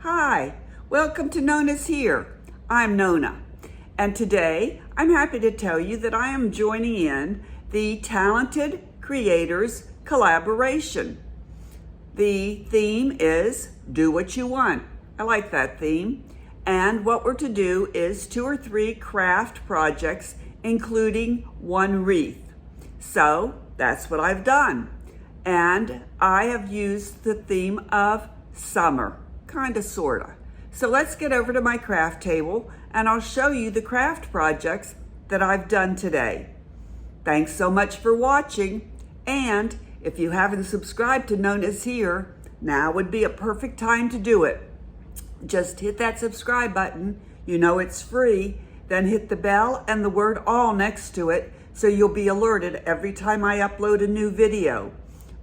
Hi, welcome to Nona's Here. I'm Nona, and today I'm happy to tell you that I am joining in the Talented Creators Collaboration. The theme is Do What You Want. I like that theme. And what we're to do is 2 or 3 craft projects, including 1 wreath. So that's what I've done. And I have used the theme of summer, kind of, sort of. So let's get over to my craft table and I'll show you the craft projects that I've done today. Thanks so much for watching. And if you haven't subscribed to Nona's Here, now would be a perfect time to do it. Just hit that subscribe button. You know it's free. Then hit the bell and the word all next to it so you'll be alerted every time I upload a new video.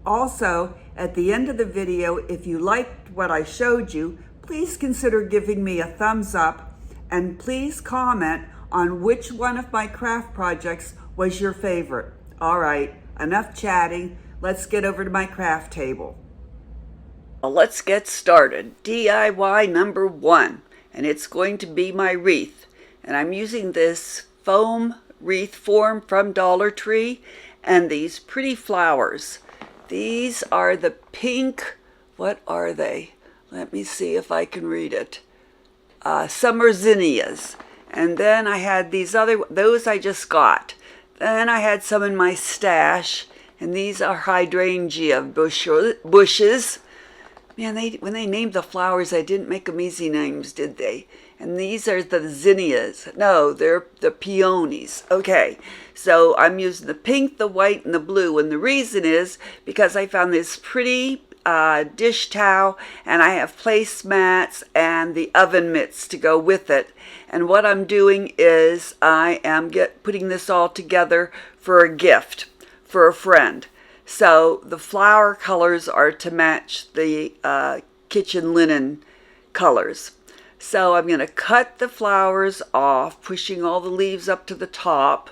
Also, at the end of the video, if you liked what I showed you, please consider giving me a thumbs up and please comment on which one of my craft projects was your favorite. All right, enough chatting. Let's get over to my craft table. Well, let's get started. DIY number 1, and it's going to be my wreath. And I'm using this foam wreath form from Dollar Tree and these pretty flowers. These are the pink, what are they? Let me see if I can read it. Summer zinnias. And then I had these those I just got. Then I had some in my stash, and these are hydrangea bushes. Man, when they named the flowers, they didn't make them easy names, did they? And these are the zinnias. No, they're the peonies. Okay, so I'm using the pink, the white, and the blue. And the reason is because I found this pretty dish towel, and I have placemats and the oven mitts to go with it. And what I'm doing is I am putting this all together for a gift for a friend. So the flower colors are to match the kitchen linen colors. So I'm going to cut the flowers off, pushing all the leaves up to the top,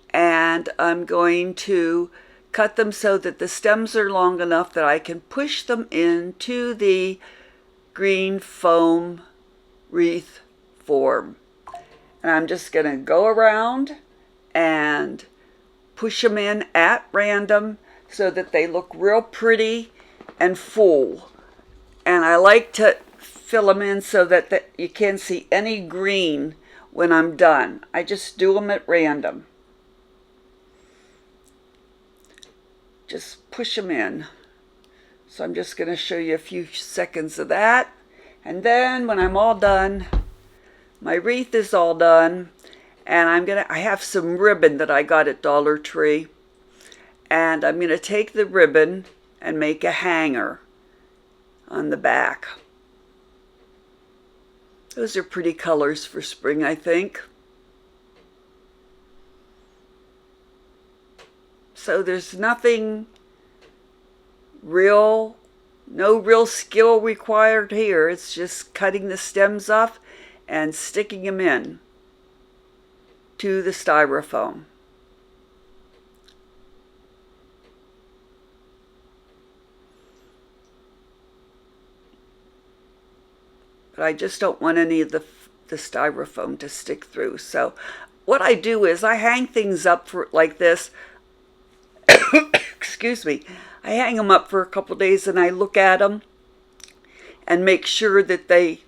and I'm going to cut them so that the stems are long enough that I can push them into the green foam wreath form. And I'm just going to go around and push them in at random so that they look real pretty and full. And I like to fill them in so that you can't see any green when I'm done. I just do them at random. Just push them in. So I'm just going to show you a few seconds of that. And then when I'm all done, my wreath is all done, and I have some ribbon that I got at Dollar Tree. And I'm going to take the ribbon and make a hanger on the back. Those are pretty colors for spring, I think. So there's nothing no real skill required here. It's just cutting the stems off and sticking them in to the styrofoam. But I just don't want any of the styrofoam to stick through. So what I do is I hang things up like this. Excuse me. I hang them up for a couple days and I look at them and make sure that they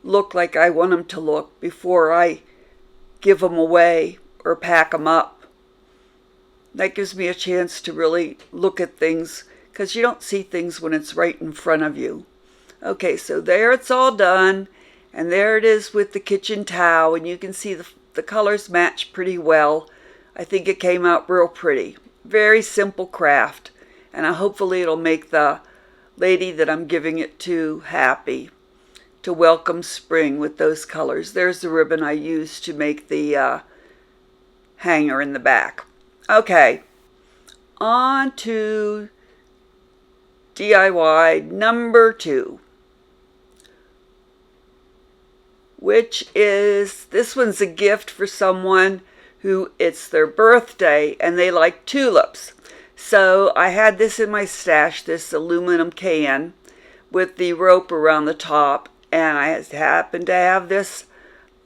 look like I want them to look before I give them away or pack them up. That gives me a chance to really look at things, because you don't see things when it's right in front of you. Okay, so there it's all done, and there it is with the kitchen towel, and you can see the colors match pretty well. I think it came out real pretty. Very simple craft, and hopefully it'll make the lady that I'm giving it to happy to welcome spring with those colors. There's the ribbon I used to make the hanger in the back. Okay, on to DIY number 2. Which is, this one's a gift for someone who it's their birthday and they like tulips. So I had this in my stash, this aluminum can with the rope around the top, And I happen to have this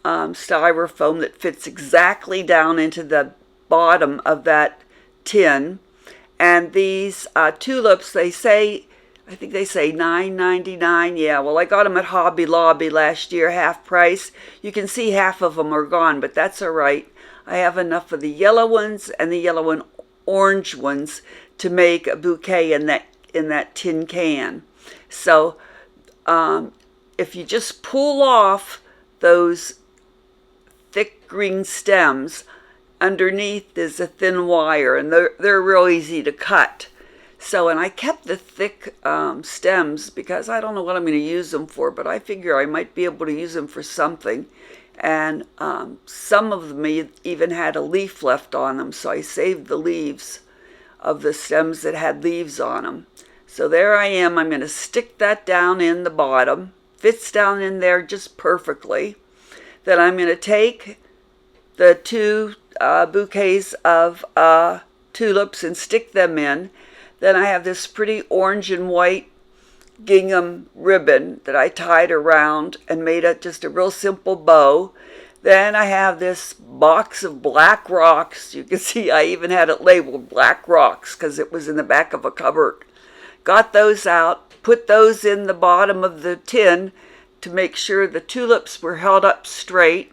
styrofoam that fits exactly down into the bottom of that tin. And these tulips, I think they say $9.99. Yeah, well, I got them at Hobby Lobby last year, half price. You can see half of them are gone, but that's all right. I have enough of the yellow ones and the yellow and orange ones to make a bouquet in that tin can. So if you just pull off those thick green stems, underneath is a thin wire, and they're real easy to cut. So, and I kept the thick stems because I don't know what I'm going to use them for, but I figure I might be able to use them for something. And some of them even had a leaf left on them, so I saved the leaves of the stems that had leaves on them. So there I am. I'm going to stick that down in the bottom. Fits down in there just perfectly. Then I'm going to take the two bouquets of tulips and stick them in. Then I have this pretty orange and white gingham ribbon that I tied around and made just a real simple bow. Then I have this box of black rocks. You can see I even had it labeled black rocks because it was in the back of a cupboard. Got those out, put those in the bottom of the tin to make sure the tulips were held up straight,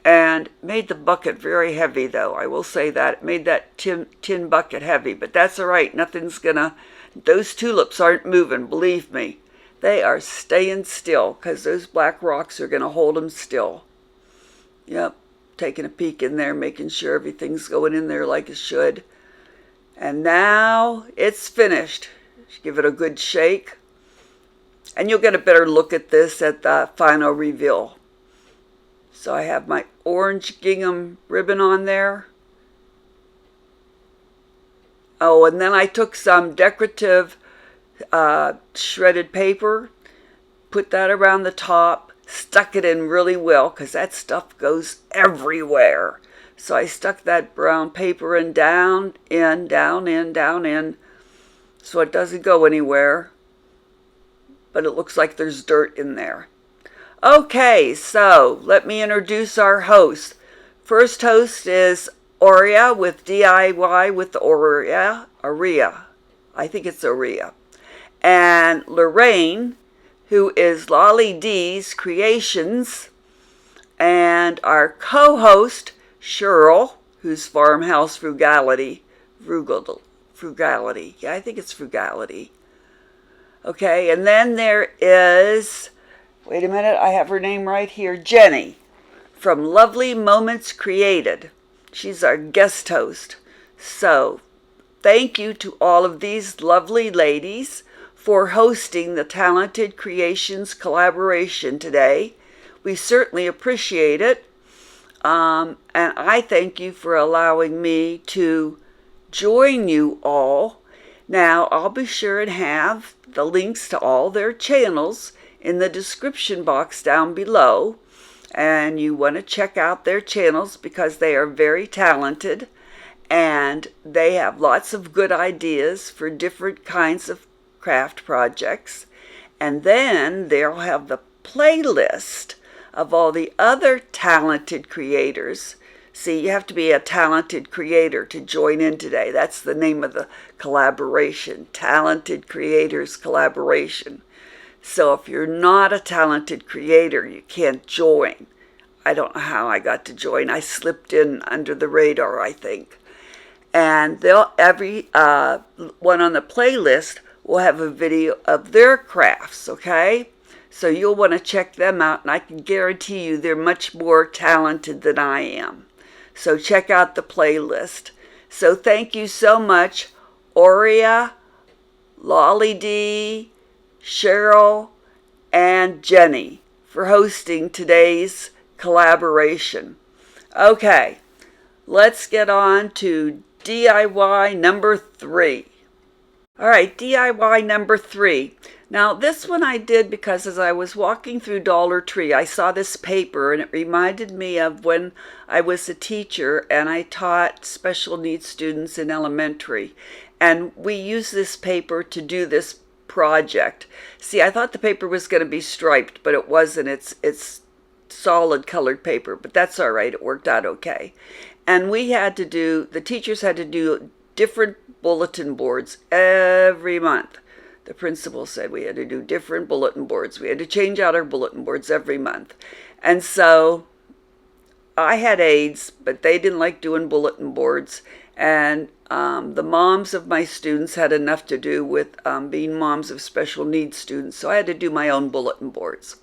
and made the bucket very heavy, though. I will say that. It made that tin bucket heavy, but that's all right. Those tulips aren't moving, believe me. They are staying still because those black rocks are going to hold them still. Yep, taking a peek in there, making sure everything's going in there like it should. And now it's finished. Give it a good shake. And you'll get a better look at this at the final reveal. So I have my orange gingham ribbon on there. Oh, and then I took some decorative shredded paper, put that around the top, stuck it in really well because that stuff goes everywhere. So I stuck that brown paper in, down in, so it doesn't go anywhere. But it looks like there's dirt in there. Okay, so let me introduce our host. First host is Aurea with DIY with Aurea. I think it's Aurea. And Lorraine, who is Lolly D's Creations. And our co-host, Cheryl, who's Farmhouse Frugality. Frugality. Yeah, I think it's Frugality. Okay, and then there is, wait a minute, I have her name right here, Jenny, from Lovely Moments Created. She's our guest host. So, thank you to all of these lovely ladies for hosting the Talented Creations collaboration today. We certainly appreciate it. And I thank you for allowing me to join you all. Now, I'll be sure and have the links to all their channels in the description box down below. And you want to check out their channels because they are very talented and they have lots of good ideas for different kinds of craft projects. And then they'll have the playlist of all the other talented creators. See, you have to be a talented creator to join in today. That's the name of the collaboration, Talented Creators Collaboration. So if you're not a talented creator, you can't join. I don't know how I got to join. I slipped in under the radar, I think. And every one on the playlist will have a video of their crafts, okay? So you'll want to check them out, and I can guarantee you they're much more talented than I am. So check out the playlist. So thank you so much, Aurea, Lolly D, Cheryl, and Jenny for hosting today's collaboration. Okay, let's get on to DIY number 3. All right, DIY number 3. Now, this one I did because as I was walking through Dollar Tree, I saw this paper, and it reminded me of when I was a teacher and I taught special needs students in elementary. And we used this paper to do this project. See, I thought the paper was going to be striped, but it wasn't. It's solid colored paper, but that's all right. It worked out okay. And the teachers had to do different bulletin boards every month. The principal said we had to do different bulletin boards. We had to change out our bulletin boards every month. And so I had aides, but they didn't like doing bulletin boards. And the moms of my students had enough to do with being moms of special needs students. So I had to do my own bulletin boards.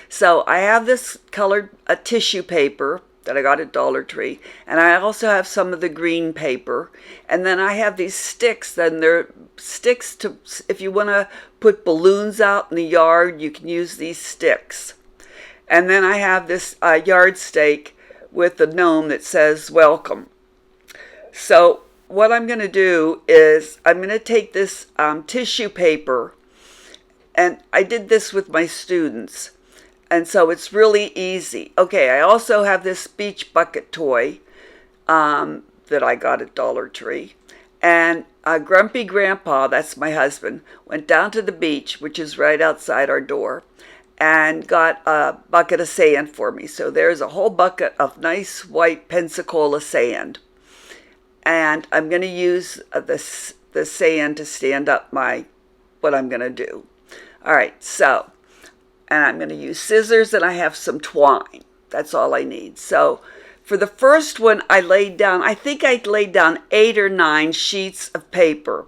So I have this colored tissue paper that I got at Dollar Tree. And I also have some of the green paper. And then I have these sticks. Then they're sticks to, if you want to put balloons out in the yard, you can use these sticks. And then I have this yard stake with a gnome that says welcome. So what I'm going to do is I'm going to take this tissue paper, and I did this with my students. And so it's really easy. Okay, I also have this beach bucket toy that I got at Dollar Tree. And Grumpy Grandpa, that's my husband, went down to the beach, which is right outside our door, and got a bucket of sand for me. So there's a whole bucket of nice white Pensacola sand. And I'm going to use the sand to stand up what I'm going to do. All right, so... and I'm going to use scissors, and I have some twine. That's all I need. So for the first one, I laid down 8 or 9 sheets of paper.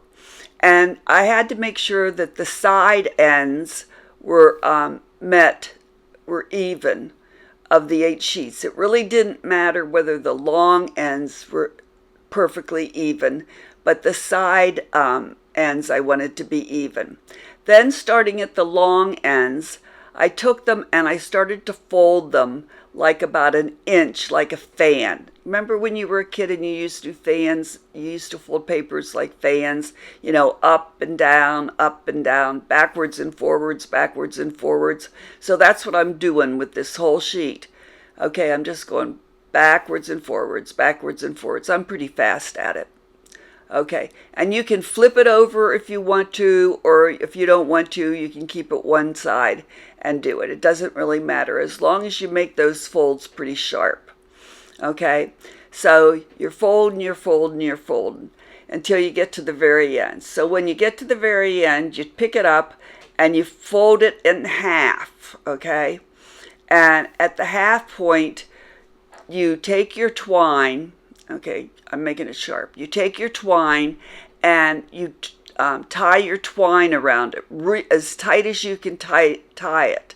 And I had to make sure that the side ends were even of the 8 sheets. It really didn't matter whether the long ends were perfectly even, but the side ends I wanted to be even. Then starting at the long ends, I took them and I started to fold them like about an inch, like a fan. Remember when you were a kid and you used to do fans? You used to fold papers like fans, up and down, backwards and forwards. So that's what I'm doing with this whole sheet. Okay, I'm just going backwards and forwards. I'm pretty fast at it. Okay, and you can flip it over if you want to, or if you don't want to, you can keep it one side and do it. It doesn't really matter as long as you make those folds pretty sharp. Okay, so you're folding until you get to the very end. So when you get to the very end, you pick it up and you fold it in half, okay? And at the half point, you take your twine. Okay, I'm making it sharp. You take your twine and you tie your twine around it as tight as you can tie it.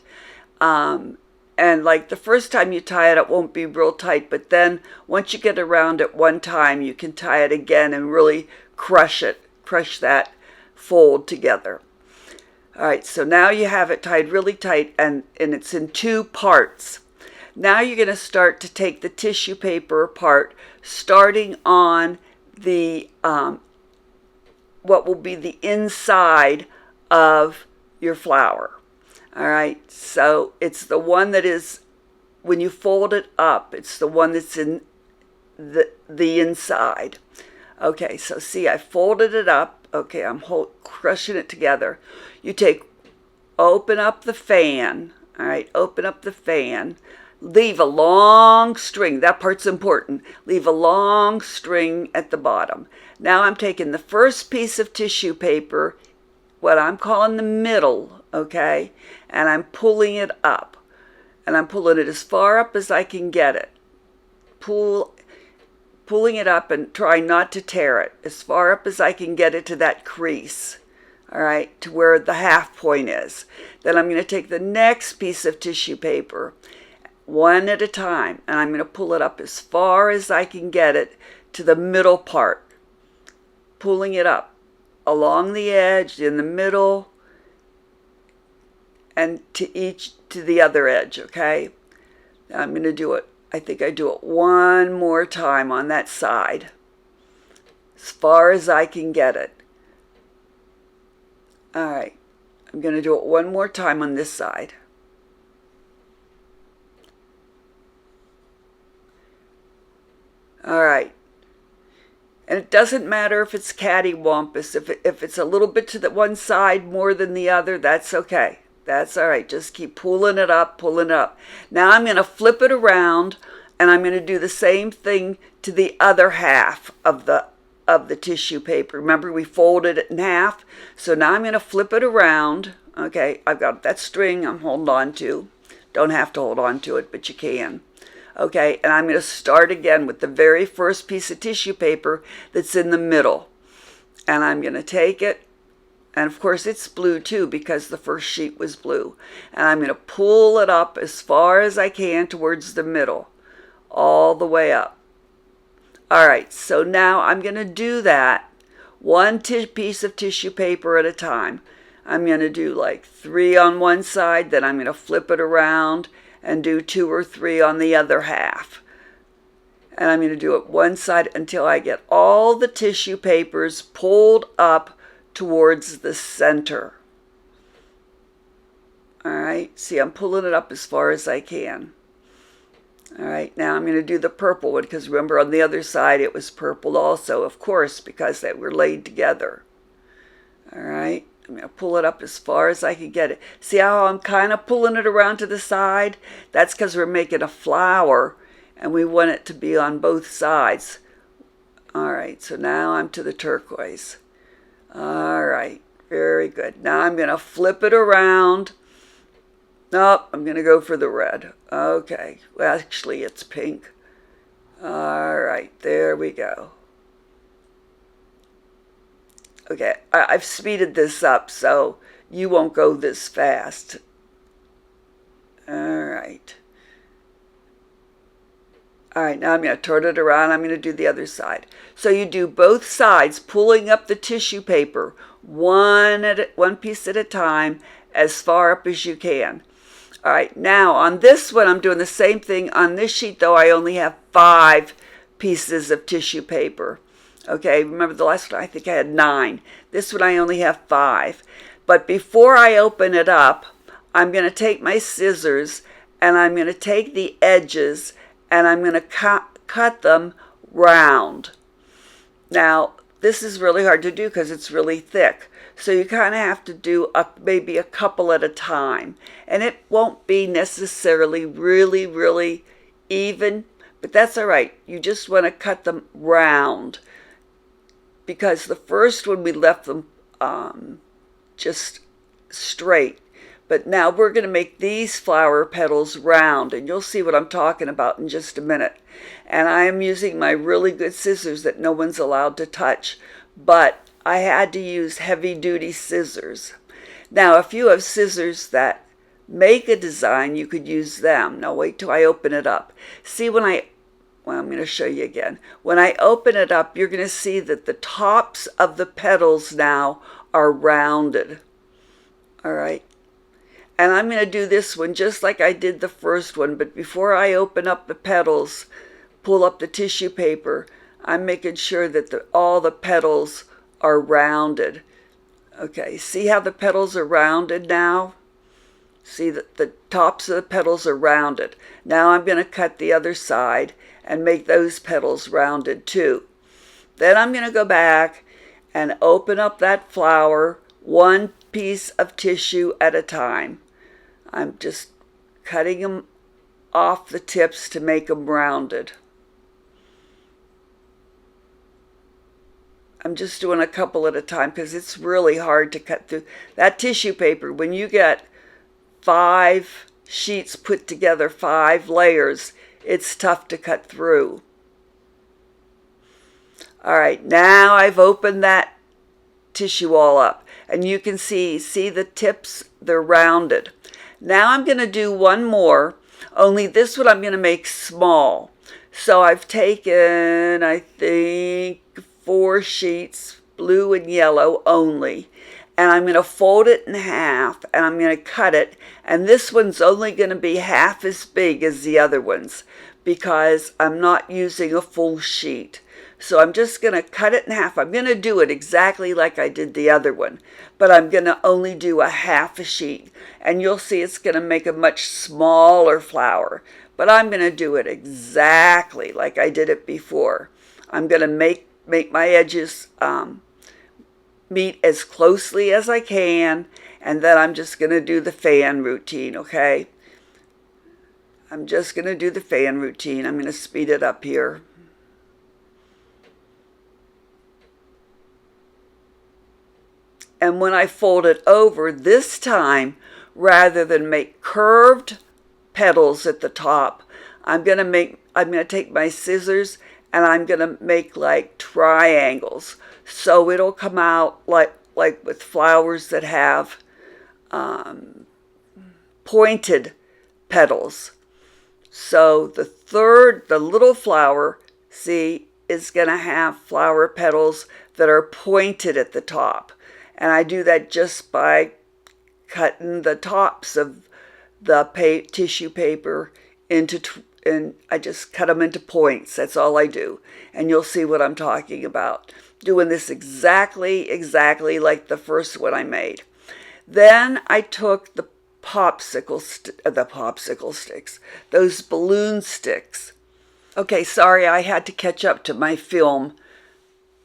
And like the first time you tie it, it won't be real tight. But then once you get around it one time, you can tie it again and really crush that fold together. All right, so now you have it tied really tight, and it's in 2 parts. Now you're going to start to take the tissue paper apart, starting on the what will be the inside of your flower. All right, so it's the one that is, when you fold it up, it's the one that's in the inside. Okay, so see, I folded it up. Okay, I'm crushing it together. You open up the fan. All right, open up the fan. Leave a long string. That part's important. Leave a long string at the bottom. Now I'm taking the first piece of tissue paper, what I'm calling the middle, okay? And I'm pulling it up. And I'm pulling it as far up as I can get it. Pulling it up and trying not to tear it. As far up as I can get it to that crease. All right, to where the half point is. Then I'm going to take the next piece of tissue paper, one at a time, and I'm going to pull it up as far as I can get it to the middle part. Pulling it up along the edge, in the middle, and to the other edge, okay? Now I'm going to do it, I think I do it one more time on that side, as far as I can get it. All right, I'm going to do it one more time on this side. All right, And it doesn't matter if it's cattywampus. If it's a little bit to the one side more than the other, that's okay. That's all right. Just keep pulling it up, pulling it up. Now I'm going to flip it around, and I'm going to do the same thing to the other half of the tissue paper. Remember, we folded it in half. So now I'm going to flip it around. Okay, I've got that string I'm holding on to. Don't have to hold on to it, but you can. Okay, and I'm going to start again with the very first piece of tissue paper that's in the middle. And I'm going to take it, and of course it's blue too because the first sheet was blue. And I'm going to pull it up as far as I can towards the middle, all the way up. All right, so now I'm going to do that one piece of tissue paper at a time. I'm going to do like 3 on one side, then I'm going to flip it around and do 2 or 3 on the other half. And I'm going to do it one side until I get all the tissue papers pulled up towards the center. All right, see, I'm pulling it up as far as I can. All right, now I'm going to do the purple one because remember on the other side it was purple also, of course, because they were laid together. All right. I'm going to pull it up as far as I can get it. See how I'm kind of pulling it around to the side? That's because we're making a flower and we want it to be on both sides. All right, so now I'm to the turquoise. All right, very good. Now I'm going to flip it around. Nope, I'm going to go for the red. Okay, well, actually it's pink. All right, there we go. Okay, I've speeded this up so you won't go this fast. All right. All right, now I'm going to turn it around. I'm going to do the other side. So you do both sides, pulling up the tissue paper, one piece at a time, as far up as you can. All right, now on this one, I'm doing the same thing. On this sheet, though, I only have 5 pieces of tissue paper. Okay, remember the last one, I think I had 9. This one I only have 5. But before I open it up, I'm going to take my scissors and I'm going to take the edges and I'm going to cut them round. Now, this is really hard to do because it's really thick. So you kind of have to do maybe a couple at a time. And it won't be necessarily really, really even, but that's all right. You just want to cut them round. Because the first one we left them just straight. But now we're going to make these flower petals round. And you'll see what I'm talking about in just a minute. And I am using my really good scissors that no one's allowed to touch. But I had to use heavy-duty scissors. Now, if you have scissors that make a design, you could use them. Now, wait till I open it up. See, well, I'm going to show you again. When I open it up, you're going to see that the tops of the petals now are rounded. All right. And I'm going to do this one just like I did the first one. But before I open up the petals, pull up the tissue paper, I'm making sure that all the petals are rounded. Okay. See how the petals are rounded now? See that the tops of the petals are rounded. Now I'm going to cut the other side and make those petals rounded too. Then I'm going to go back and open up that flower one piece of tissue at a time. I'm just cutting them off the tips to make them rounded. I'm just doing a couple at a time because it's really hard to cut through. That tissue paper, when you get 5 sheets put together, 5 layers, it's tough to cut through. All right, now I've opened that tissue all up. And you can see the tips, they're rounded. Now I'm going to do one more, only this one I'm going to make small. So I've taken, I think, 4 sheets, blue and yellow only. And I'm going to fold it in half and I'm going to cut it. And this one's only going to be half as big as the other ones because I'm not using a full sheet. So I'm just going to cut it in half. I'm going to do it exactly like I did the other one, but I'm going to only do a half a sheet. And you'll see it's going to make a much smaller flower, but I'm going to do it exactly like I did it before. I'm going to make make my edges meet as closely as I can, and then I'm just going to do the fan routine, okay? I'm just going to do the fan routine. I'm going to speed it up here. And when I fold it over, this time, rather than make curved petals at the top, I'm going to take my scissors and I'm going to make like triangles. So it'll come out like with flowers that have pointed petals. So the little flower, see, is going to have flower petals that are pointed at the top. And I do that just by cutting the tops of the tissue paper and I just cut them into points. That's all I do. And you'll see what I'm talking about. Doing this exactly like the first one I made. Then I took the popsicle sticks, those balloon sticks. Okay, sorry, I had to catch up to my film.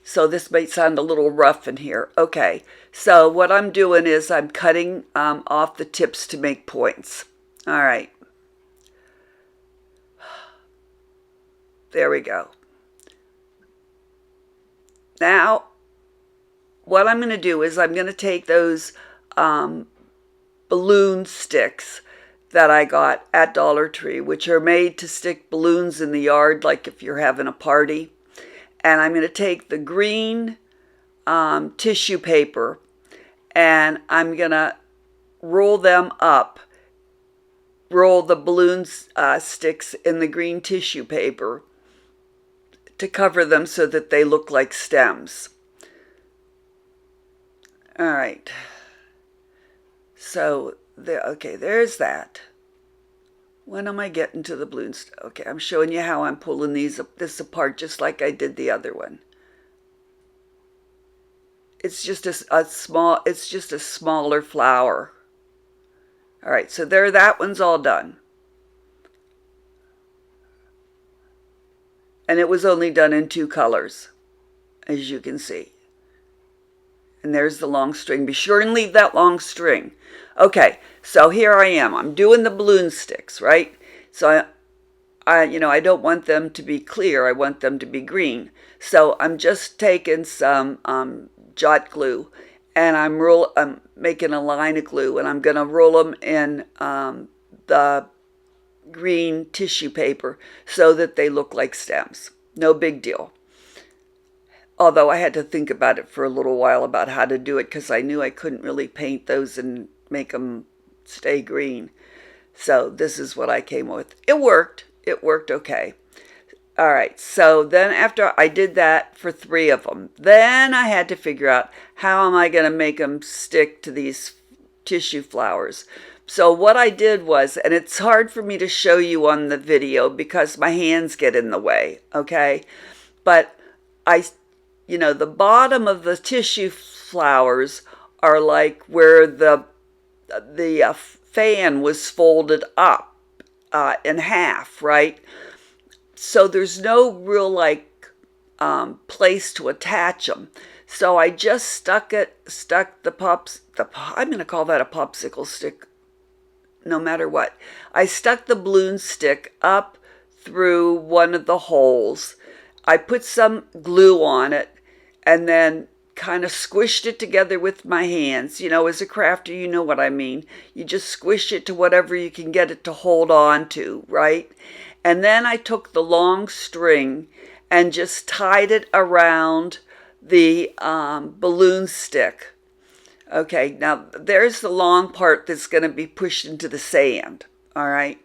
So this might sound a little rough in here. Okay, so what I'm doing is I'm cutting off the tips to make points. All right. There we go. Now, what I'm going to do is I'm going to take those balloon sticks that I got at Dollar Tree, which are made to stick balloons in the yard, like if you're having a party. And I'm going to take the green tissue paper and I'm going to roll them up, roll the balloon sticks in the green tissue paper to cover them so that they look like stems. All right. So, okay, there's that. When am I getting to the balloons? Okay, I'm showing you how I'm pulling this apart just like I did the other one. It's just a smaller flower. All right, so that one's all done. And it was only done in 2 colors, as you can see. And there's the long string. Be sure and leave that long string. Okay, so here I am. I'm doing the balloon sticks, right? So I don't want them to be clear. I want them to be green. So I'm just taking some jot glue, and I'm making a line of glue, and I'm going to roll them in the green tissue paper so that they look like stems. No big deal. Although I had to think about it for a little while about how to do it because I knew I couldn't really paint those and make them stay green. So this is what I came up with. It worked. It worked okay. All right. So then after I did that for 3 of them, then I had to figure out how am I going to make them stick to these tissue flowers. So what I did was, and it's hard for me to show you on the video because my hands get in the way, okay? But the bottom of the tissue flowers are like where the fan was folded up in half, right? So there's no real place to attach them. So I just stuck I'm going to call that a popsicle stick no matter what. I stuck the balloon stick up through one of the holes. I put some glue on it and then kind of squished it together with my hands. As a crafter, you know what I mean. You just squish it to whatever you can get it to hold on to, right? And then I took the long string and just tied it around the balloon stick. Okay, now there's the long part that's going to be pushed into the sand, all right?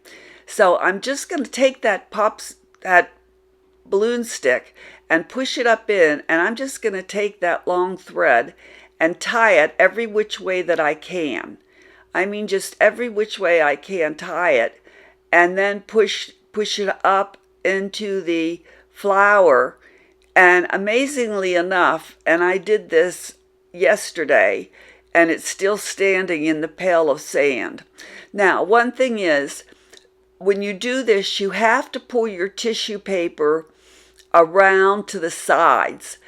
So I'm just going to take that balloon stick and push it up in, and I'm just going to take that long thread and tie it every which way that I can. I mean just every which way I can tie it, and then push it up into the flower. And amazingly enough, and I did this yesterday, and it's still standing in the pail of sand. Now, one thing is, when you do this, you have to pull your tissue paper around to the sides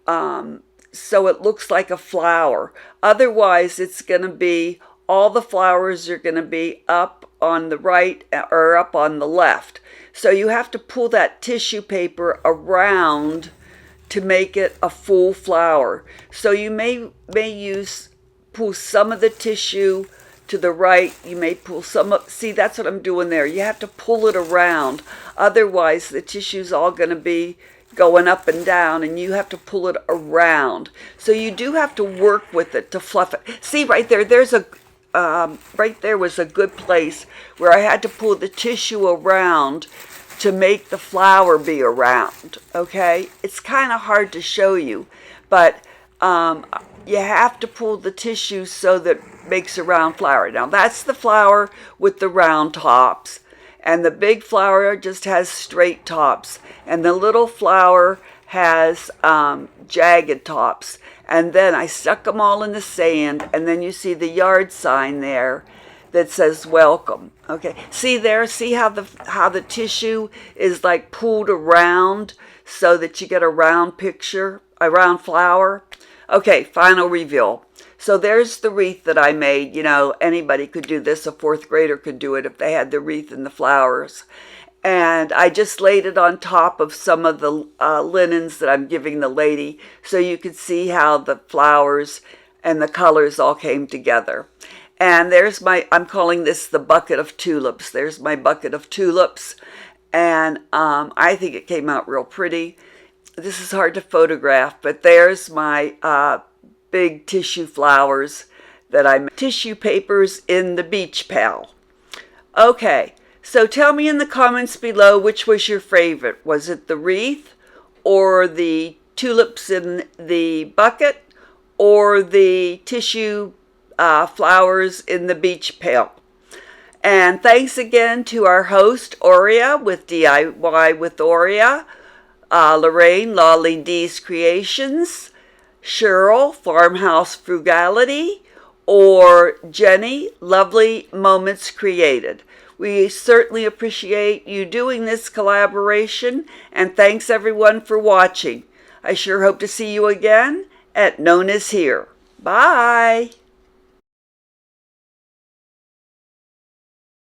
so it looks like a flower. Otherwise, it's going to be, all the flowers are going to be up on the right or up on the left. So you have to pull that tissue paper around to make it a full flower. So you may pull some of the tissue to the right. You may pull some up. See, that's what I'm doing there. You have to pull it around. Otherwise, the tissue's all going to be going up and down, and you have to pull it around. So you do have to work with it to fluff it. See, right there, right there was a good place where I had to pull the tissue around to make the flower be around, okay? It's kind of hard to show you, but you have to pull the tissue so that it makes a round flower. Now, that's the flower with the round tops, and the big flower just has straight tops, and the little flower has jagged tops. And then I stuck them all in the sand, and then you see the yard sign there that says welcome. Okay, see there, see how the tissue is like pulled around so that you get a round picture, a round flower. Okay, final reveal. So there's the wreath that I made. You know, anybody could do this. A fourth grader could do it if they had the wreath and the flowers. And I just laid it on top of some of the linens that I'm giving the lady, so you could see how the flowers and the colors all came together. And there's I'm calling this the bucket of tulips. There's my bucket of tulips. And I think it came out real pretty. This is hard to photograph, but there's my big tissue flowers that I made. Tissue papers in the beach pal. Okay. So tell me in the comments below, which was your favorite? Was it the wreath, or the tulips in the bucket, or the tissue flowers in the beach pail? And thanks again to our host, Aurea with DIY with Aurea, Lorraine, Lolly D's Creations, Cheryl, Farmhouse Frugality, or Jenny, Lovely Moments Created. We certainly appreciate you doing this collaboration, and thanks everyone for watching. I sure hope to see you again at Nona's Here. Bye!